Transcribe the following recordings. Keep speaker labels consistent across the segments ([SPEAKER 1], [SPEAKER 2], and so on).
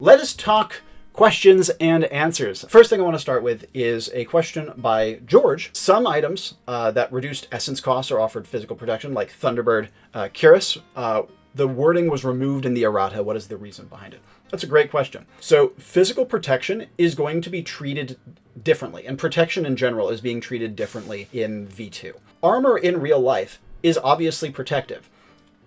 [SPEAKER 1] Let us talk questions and answers. First thing I want to start with is a question by George. Some items that reduced essence costs are offered physical protection, like Thunderbird Cuirass. The wording was removed in the errata. What is the reason behind it? That's a great question. So physical protection is going to be treated differently, and protection in general is being treated differently in V2. Armor in real life is obviously protective.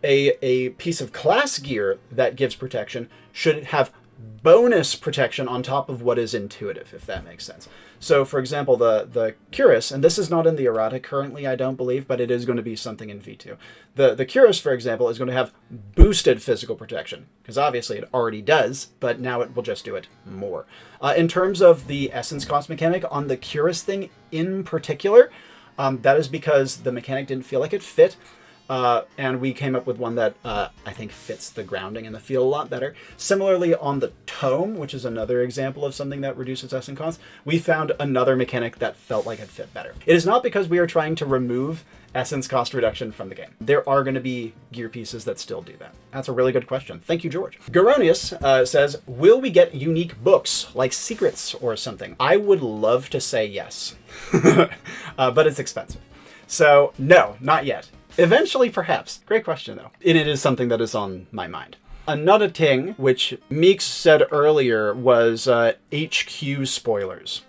[SPEAKER 1] A piece of class gear that gives protection should have bonus protection on top of what is intuitive, if that makes sense. So, for example, the Cuirass, and this is not in the errata currently, I don't believe, but it is going to be something in V2. The Cuirass, for example, is going to have boosted physical protection, because obviously it already does, but now it will just do it more. In terms of the essence cost mechanic on the Cuirass thing in particular, that is because the mechanic didn't feel like it fit. And we came up with one that I think fits the grounding and the feel a lot better. Similarly, on the Tome, which is another example of something that reduces essence costs, we found another mechanic that felt like it fit better. It is not because we are trying to remove essence cost reduction from the game. There are going to be gear pieces that still do that. That's a really good question. Thank you, George. Garonius says, will we get unique books, like secrets or something? I would love to say yes, but it's expensive. So no, not yet. Eventually, perhaps. Great question, though. And it is something that is on my mind. Another thing, which Meeks said earlier, was HQ spoilers.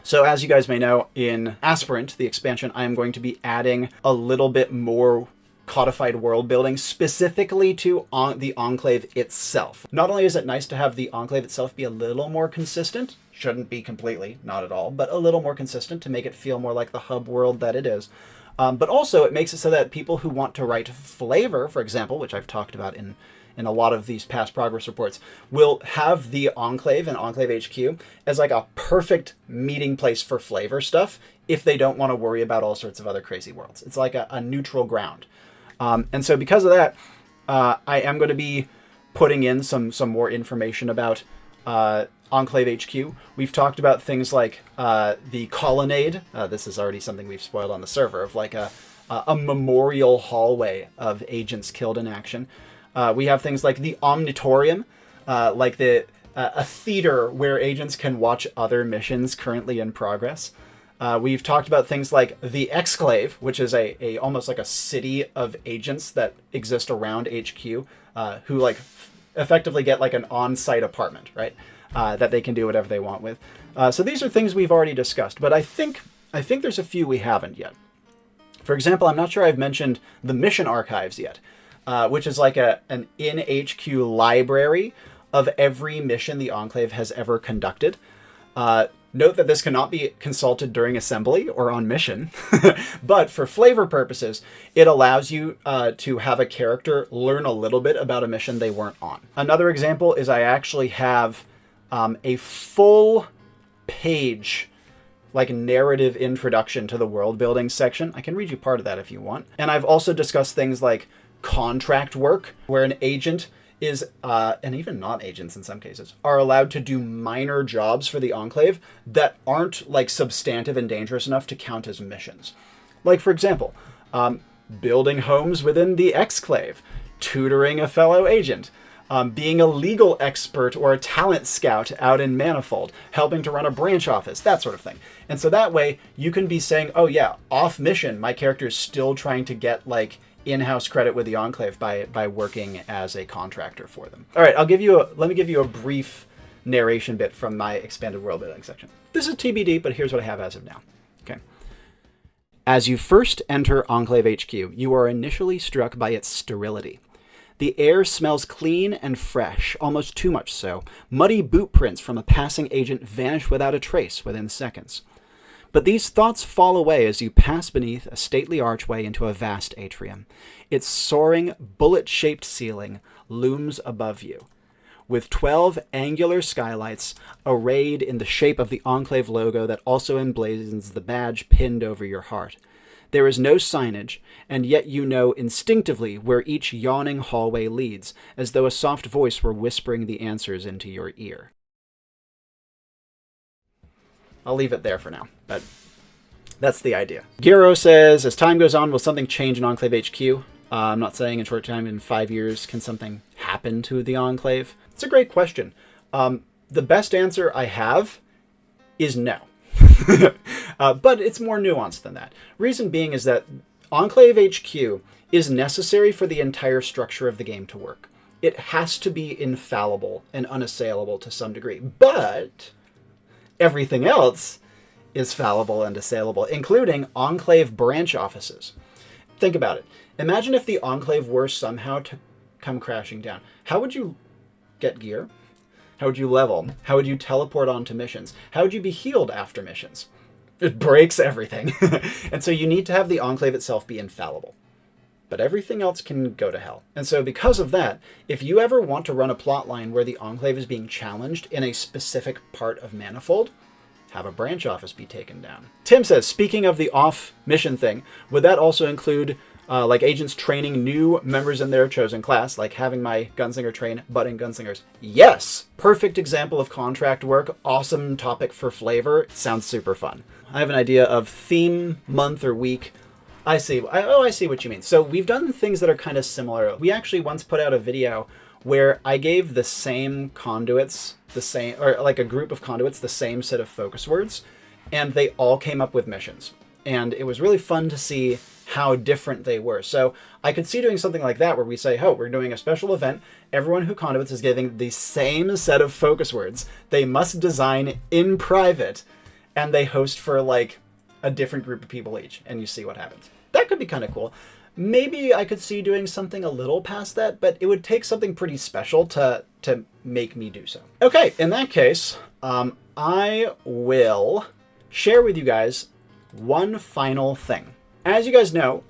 [SPEAKER 1] So as you guys may know, in Aspirant, the expansion, I am going to be adding a little bit more codified world building specifically to the Enclave itself. Not only is it nice to have the Enclave itself be a little more consistent, shouldn't be completely, not at all, but a little more consistent to make it feel more like the hub world that it is. But also it makes it so that people who want to write flavor, for example, which I've talked about in a lot of these past progress reports, will have the Enclave and Enclave HQ as like a perfect meeting place for flavor stuff if they don't want to worry about all sorts of other crazy worlds. It's like a neutral ground. And so because of that, I am going to be putting in some more information about Enclave HQ. We've talked about things like the Colonnade. This is already something we've spoiled on the server, of like a memorial hallway of agents killed in action. We have things like the Omnitorium, like a theater where agents can watch other missions currently in progress. We've talked about things like the Exclave, which is a almost like a city of agents that exist around HQ, who like effectively get like an on-site apartment, right? That they can do whatever they want with. So these are things we've already discussed, but I think there's a few we haven't yet. For example, I'm not sure I've mentioned the mission archives yet, which is like an in-HQ library of every mission the Enclave has ever conducted. Note that this cannot be consulted during assembly or on mission, but for flavor purposes, it allows you to have a character learn a little bit about a mission they weren't on. Another example is I actually have a full page, like narrative introduction to the world building section. I can read you part of that if you want. And I've also discussed things like contract work, where an agent is, and even non-agents in some cases, are allowed to do minor jobs for the Enclave that aren't like substantive and dangerous enough to count as missions. Like, for example, building homes within the Exclave, tutoring a fellow agent, being a legal expert or a talent scout out in Manifold, helping to run a branch office, that sort of thing. And so that way you can be saying, oh yeah, off mission, my character is still trying to get like in-house credit with the Enclave by working as a contractor for them. All right, let me give you a brief narration bit from my expanded world building section. This is TBD, but here's what I have as of now. Okay. As you first enter Enclave HQ, you are initially struck by its sterility. The air smells clean and fresh, almost too much so. Muddy boot prints from a passing agent vanish without a trace within seconds. But these thoughts fall away as you pass beneath a stately archway into a vast atrium. Its soaring, bullet-shaped ceiling looms above you, with 12 angular skylights arrayed in the shape of the Enclave logo that also emblazons the badge pinned over your heart. There is no signage, and yet you know instinctively where each yawning hallway leads, as though a soft voice were whispering the answers into your ear. I'll leave it there for now, but that's the idea. Giro says, as time goes on, will something change in Enclave HQ? I'm not saying in short time, in 5 years, can something happen to the Enclave? It's a great question. The best answer I have is no. But it's more nuanced than that. Reason being is that Enclave HQ is necessary for the entire structure of the game to work. It has to be infallible and unassailable to some degree, but everything else is fallible and assailable, including Enclave branch offices. Think about it. Imagine if the Enclave were somehow to come crashing down. How would you get gear? How would you level? How would you teleport onto missions? How would you be healed after missions? It breaks everything. And so you need to have the Enclave itself be infallible. But everything else can go to hell. And so because of that, if you ever want to run a plot line where the Enclave is being challenged in a specific part of Manifold, have a branch office be taken down. Tim says, speaking of the off-mission thing, would that also include like agents training new members in their chosen class, like having my gunslinger train budding gunslingers? Yes! Perfect example of contract work. Awesome topic for flavor. Sounds super fun. I have an idea of theme, month, or week. I see. I see what you mean. So we've done things that are kind of similar. We actually once put out a video where I gave the same conduits, or like a group of conduits, the same set of focus words, and they all came up with missions. And it was really fun to see how different they were. So I could see doing something like that where we say, oh, we're doing a special event. Everyone who conduits is getting the same set of focus words. They must design in private, and they host for like a different group of people each, and you see what happens. That could be kind of cool. Maybe I could see doing something a little past that, but it would take something pretty special to make me do so. Okay, in that case, I will share with you guys one final thing. As you guys know,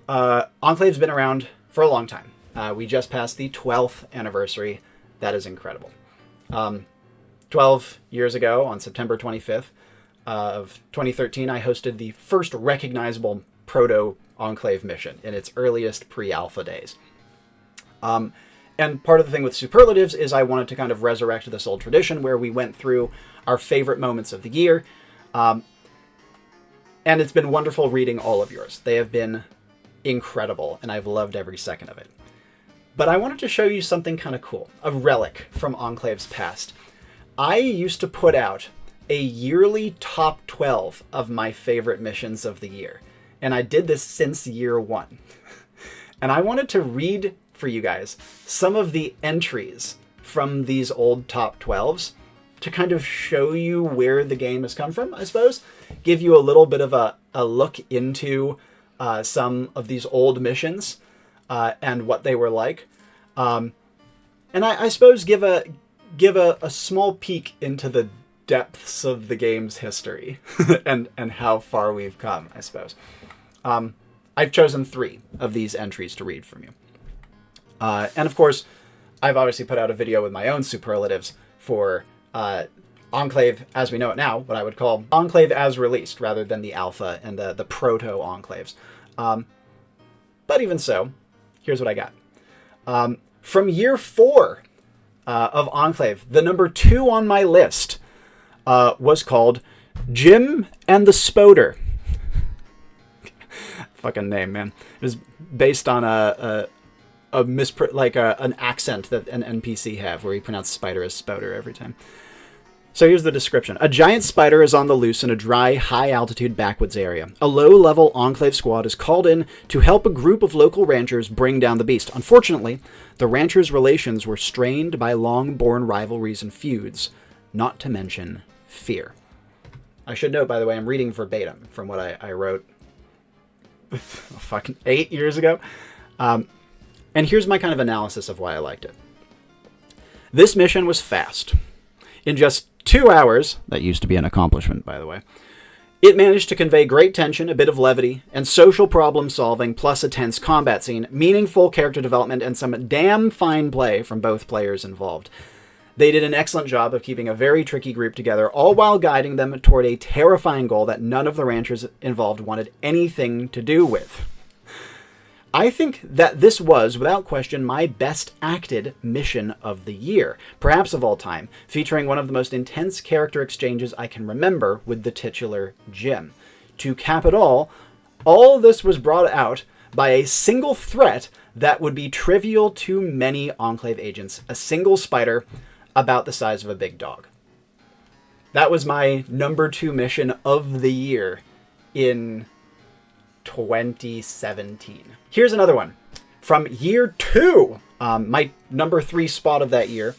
[SPEAKER 1] Enclave's been around for a long time. We just passed the 12th anniversary. That is incredible. 12 years ago, on September 25th of 2013, I hosted the first recognizable proto-Enclave mission in its earliest pre-alpha days. And part of the thing with Superlatives is I wanted to kind of resurrect this old tradition where we went through our favorite moments of the year. And it's been wonderful reading all of yours. They have been incredible, and I've loved every second of it. But I wanted to show you something kind of cool, a relic from Enclave's past. I used to put out a yearly top 12 of my favorite missions of the year. And I did this since year one. And I wanted to read for you guys some of the entries from these old top 12s to kind of show you where the game has come from, I suppose. Give you a little bit of a look into some of these old missions and what they were like. And I suppose give a small peek into the depths of the game's history and how far we've come, I suppose. I've chosen 3 of these entries to read from you. And of course, I've obviously put out a video with my own superlatives for Enclave as we know it now, what I would call Enclave as released, rather than the alpha and the proto-Enclaves. But even so, here's what I got. From year 4 of Enclave, the number 2 on my list was called Jim and the Spoder. Fucking name, man. It was based on an accent that an NPC have, where he pronounced spider as spoder every time. So here's the description. A giant spider is on the loose in a dry, high-altitude backwoods area. A low-level Enclave squad is called in to help a group of local ranchers bring down the beast. Unfortunately, the ranchers' relations were strained by long-born rivalries and feuds, not to mention fear. I should note, by the way, I'm reading verbatim from what I wrote fucking 8 years ago. And here's my kind of analysis of why I liked it. This mission was fast. In just 2 hours, that used to be an accomplishment, by the way, it managed to convey great tension, a bit of levity, and social problem solving, plus a tense combat scene, meaningful character development, and some damn fine play from both players involved. They did an excellent job of keeping a very tricky group together, all while guiding them toward a terrifying goal that none of the ranchers involved wanted anything to do with. I think that this was, without question, my best acted mission of the year, perhaps of all time, featuring one of the most intense character exchanges I can remember with the titular Jim. To cap it all this was brought out by a single threat that would be trivial to many Enclave agents, a single spider, about the size of a big dog. That was my number 2 mission of the year in 2017. Here's another one. From year 2, my number 3 spot of that year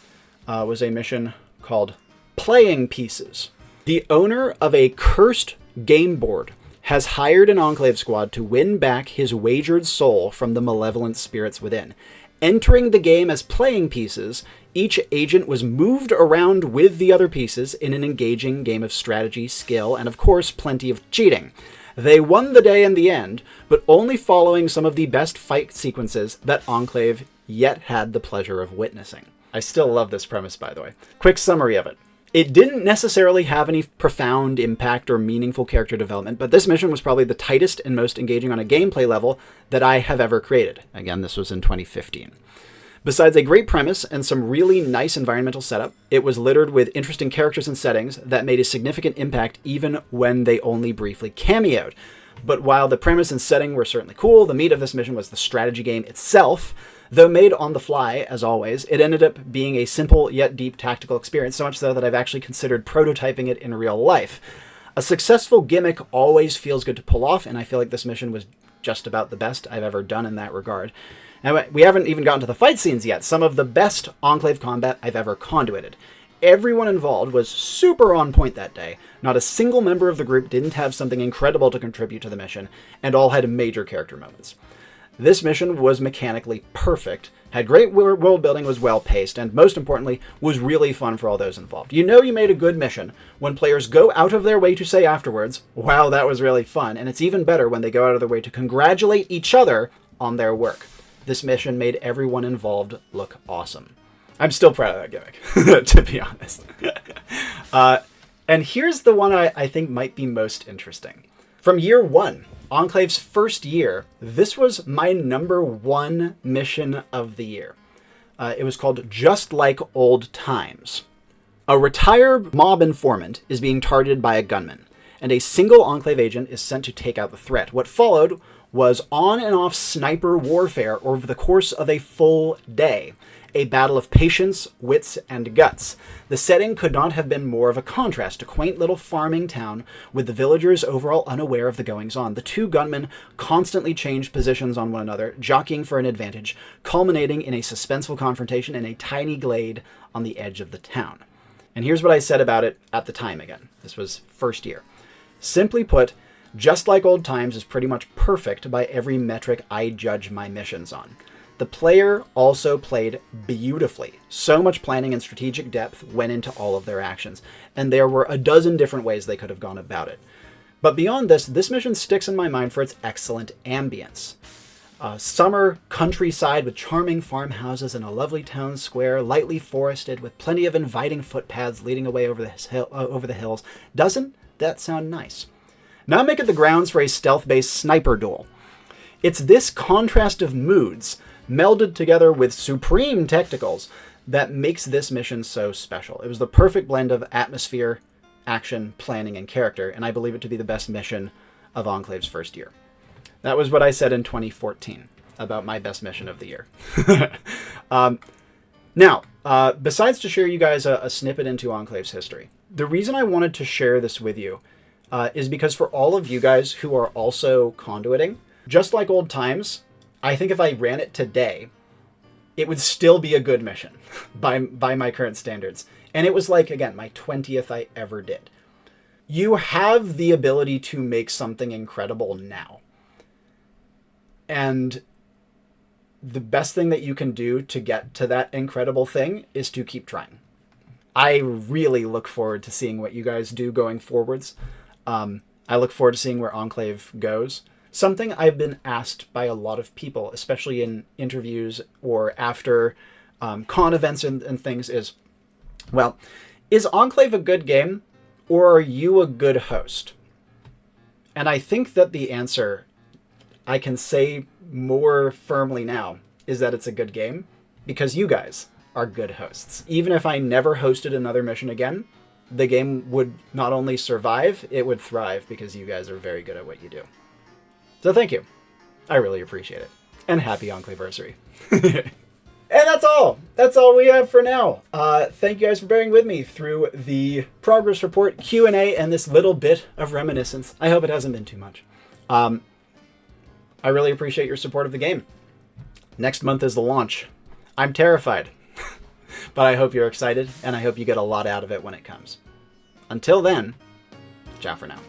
[SPEAKER 1] was a mission called Playing Pieces. The owner of a cursed game board has hired an Enclave squad to win back his wagered soul from the malevolent spirits within. Entering the game as playing pieces, each agent was moved around with the other pieces in an engaging game of strategy, skill, and of course plenty of cheating. They won the day in the end, but only following some of the best fight sequences that Enclave yet had the pleasure of witnessing. I still love this premise, by the way. Quick summary of it. It didn't necessarily have any profound impact or meaningful character development, but this mission was probably the tightest and most engaging on a gameplay level that I have ever created. Again, this was in 2015. Besides a great premise and some really nice environmental setup, it was littered with interesting characters and settings that made a significant impact even when they only briefly cameoed. But while the premise and setting were certainly cool, the meat of this mission was the strategy game itself. Though made on the fly, as always, it ended up being a simple yet deep tactical experience, so much so that I've actually considered prototyping it in real life. A successful gimmick always feels good to pull off, and I feel like this mission was just about the best I've ever done in that regard. Now, we haven't even gotten to the fight scenes yet, some of the best Enclave combat I've ever conduited. Everyone involved was super on point that day. Not a single member of the group didn't have something incredible to contribute to the mission, and all had major character moments. This mission was mechanically perfect, had great world building, was well paced, and most importantly, was really fun for all those involved. You know you made a good mission when players go out of their way to say afterwards, wow, that was really fun, and it's even better when they go out of their way to congratulate each other on their work. This mission made everyone involved look awesome. I'm still proud of that gimmick, to be honest. And here's the one I think might be most interesting. From year 1, Enclave's first year, this was my number 1 mission of the year. It was called Just Like Old Times. A retired mob informant is being targeted by a gunman, and a single Enclave agent is sent to take out the threat. What followed was on and off sniper warfare over the course of a full day. A battle of patience, wits, and guts. The setting could not have been more of a contrast. A quaint little farming town with the villagers overall unaware of the goings-on. The two gunmen constantly changed positions on one another, jockeying for an advantage, culminating in a suspenseful confrontation in a tiny glade on the edge of the town. And here's what I said about it at the time again. This was first year. Simply put, Just Like Old Times is pretty much perfect by every metric I judge my missions on. The player also played beautifully. So much planning and strategic depth went into all of their actions, and there were a dozen different ways they could have gone about it. But beyond this mission sticks in my mind for its excellent ambience. Summer countryside with charming farmhouses and a lovely town square, lightly forested with plenty of inviting footpaths leading away over the hills. Doesn't that sound nice? Now make it the grounds for a stealth-based sniper duel. It's this contrast of moods, melded together with supreme technicals, that makes this mission so special. It was the perfect blend of atmosphere, action, planning, and character, and I believe it to be the best mission of Enclave's first year. That was what I said in 2014 about my best mission of the year. Now, besides to share you guys a snippet into Enclave's history, the reason I wanted to share this with you is because for all of you guys who are also conduiting, Just Like Old Times, I think if I ran it today, it would still be a good mission by my current standards. And it was like, again, my 20th I ever did. You have the ability to make something incredible now. And the best thing that you can do to get to that incredible thing is to keep trying. I really look forward to seeing what you guys do going forwards. I look forward to seeing where Enclave goes. Something I've been asked by a lot of people, especially in interviews or after con events and things is, well, is Enclave a good game or are you a good host? And I think that the answer I can say more firmly now is that it's a good game because you guys are good hosts. Even if I never hosted another mission again, the game would not only survive, it would thrive because you guys are very good at what you do. So thank you. I really appreciate it. And happy Enclaversary. And that's all. That's all we have for now. Thank you guys for bearing with me through the progress report, Q&A, and this little bit of reminiscence. I hope it hasn't been too much. I really appreciate your support of the game. Next month is the launch. I'm terrified, but I hope you're excited, and I hope you get a lot out of it when it comes. Until then, ciao for now.